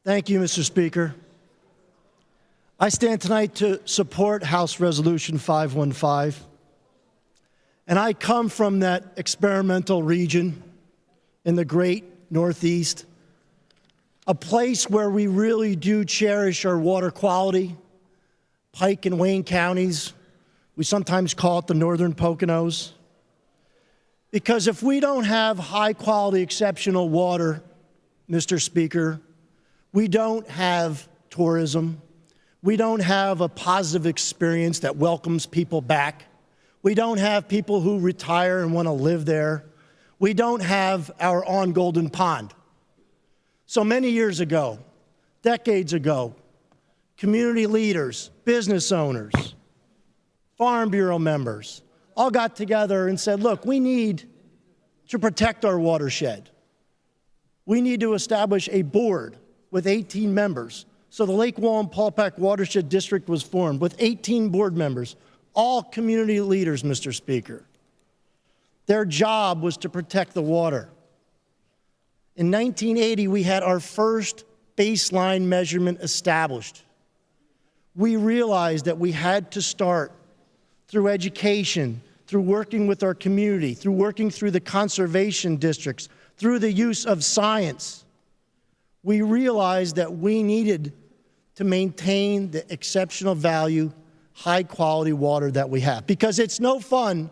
Thank you, Mr. Speaker. I stand tonight to support House Resolution 515. And I come from that experimental region in the great Northeast, a place where we really do cherish our water quality. Pike and Wayne counties, we sometimes call it the Northern Poconos. Because if we don't have high quality, exceptional water, Mr. Speaker, we don't have tourism. We don't have a positive experience that welcomes people back. We don't have people who retire and want to live there. We don't have our own golden pond. So many years ago, decades ago, community leaders, business owners, Farm Bureau members all got together and said, look, we need to protect our watershed. We need to establish a board with 18 members. So the Lake Wallenpaupack Watershed District was formed with 18 board members, all community leaders, Mr. Speaker. Their job was to protect the water. In 1980, we had our first baseline measurement established. We realized that we had to start through education, through working with our community, through working through the conservation districts, through the use of science. We realized that we needed to maintain the exceptional value, high quality water that we have. Because it's no fun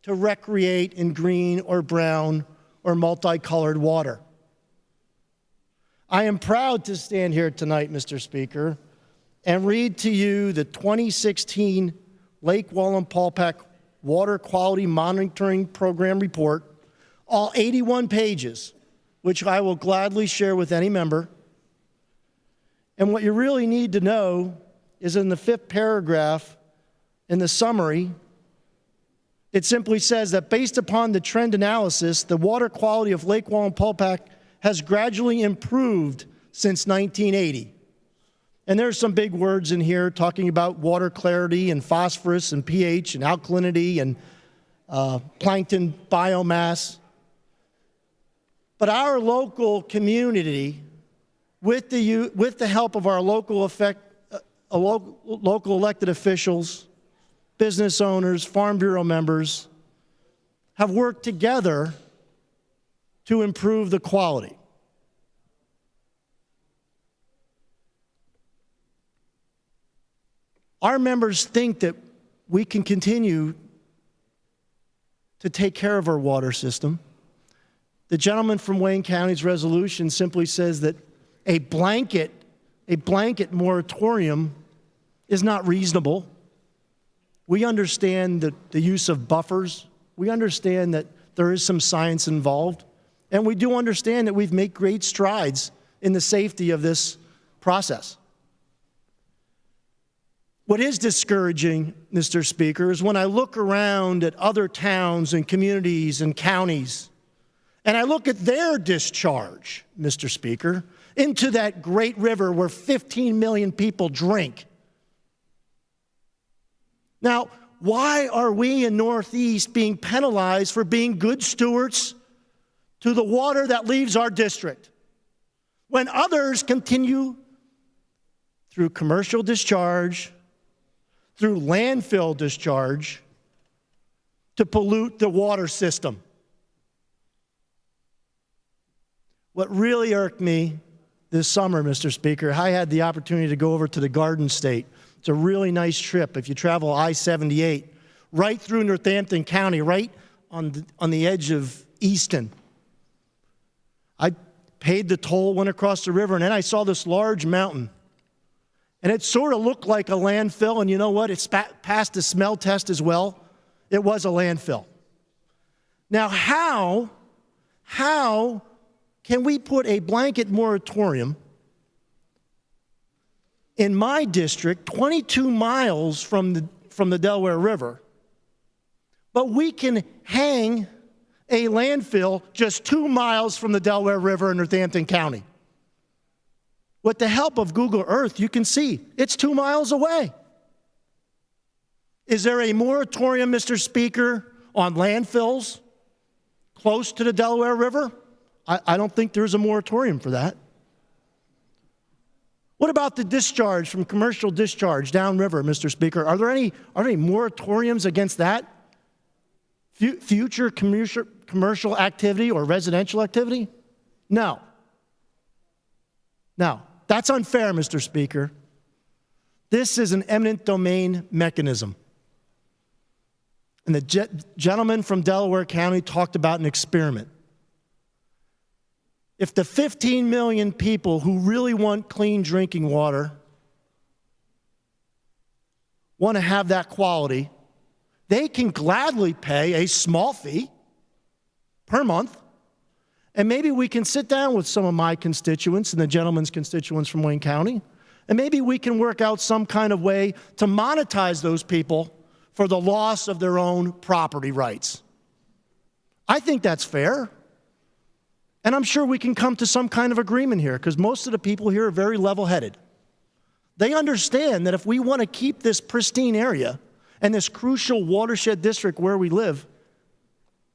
to recreate in green or brown or multicolored water. I am proud to stand here tonight, Mr. Speaker, and read to you the 2016 Lake Wallenpaupack Water Quality Monitoring Program report, all 81 pages, which I will gladly share with any member. And what you really need to know is in the 5th paragraph in the summary, it simply says that based upon the trend analysis, the water quality of Lake Wallenpaupack has gradually improved since 1980. And there's some big words in here talking about water clarity and phosphorus and pH and alkalinity and plankton biomass. But our local community, with the help of our local elected officials, business owners, Farm Bureau members, have worked together to improve the quality. Our members think that we can continue to take care of our water system. The gentleman from Wayne County's resolution simply says that a blanket moratorium is not reasonable. We understand the use of buffers. We understand that there is some science involved. And we do understand that we've made great strides in the safety of this process. What is discouraging, Mr. Speaker, is when I look around at other towns and communities and counties, and I look at their discharge, Mr. Speaker, into that great river where 15 million people drink. Now, why are we in Northeast being penalized for being good stewards to the water that leaves our district, when others continue through commercial discharge, through landfill discharge, to pollute the water system? What really irked me this summer, Mr. Speaker, I had the opportunity to go over to the Garden State. It's a really nice trip if you travel I-78, right through Northampton County, right on the edge of Easton. I paid the toll, went across the river, and then I saw this large mountain. And it sort of looked like a landfill, and you know what? It's passed the smell test as well. It was a landfill. Now, how can we put a blanket moratorium in my district, 22 miles from the Delaware River, but we can hang a landfill just 2 miles from the Delaware River in Northampton County? With the help of Google Earth, you can see it's 2 miles away. Is there a moratorium, Mr. Speaker, on landfills close to the Delaware River? I don't think there's a moratorium for that. What about the discharge from commercial discharge downriver, Mr. Speaker? Are there any moratoriums against that? Future commercial activity or residential activity? No. No. That's unfair, Mr. Speaker. This is an eminent domain mechanism. And the gentleman from Delaware County talked about an experiment. If the 15 million people who really want clean drinking water want to have that quality, they can gladly pay a small fee per month. And maybe we can sit down with some of my constituents and the gentleman's constituents from Wayne County, and maybe we can work out some kind of way to monetize those people for the loss of their own property rights. I think that's fair. And I'm sure we can come to some kind of agreement here, because most of the people here are very level-headed. They understand that if we want to keep this pristine area and this crucial watershed district where we live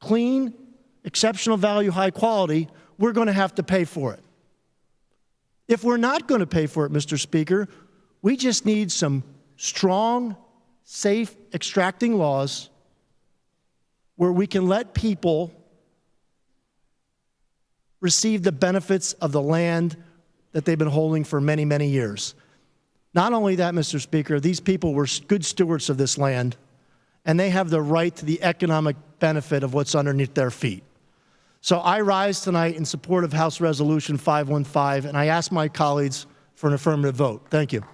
clean, exceptional value, high quality, we're going to have to pay for it. If we're not going to pay for it, Mr. Speaker, we just need some strong, safe extracting laws where we can let people receive the benefits of the land that they've been holding for many, many years. Not only that, Mr. Speaker, these people were good stewards of this land, and they have the right to the economic benefit of what's underneath their feet. So I rise tonight in support of House Resolution 515, and I ask my colleagues for an affirmative vote. Thank you.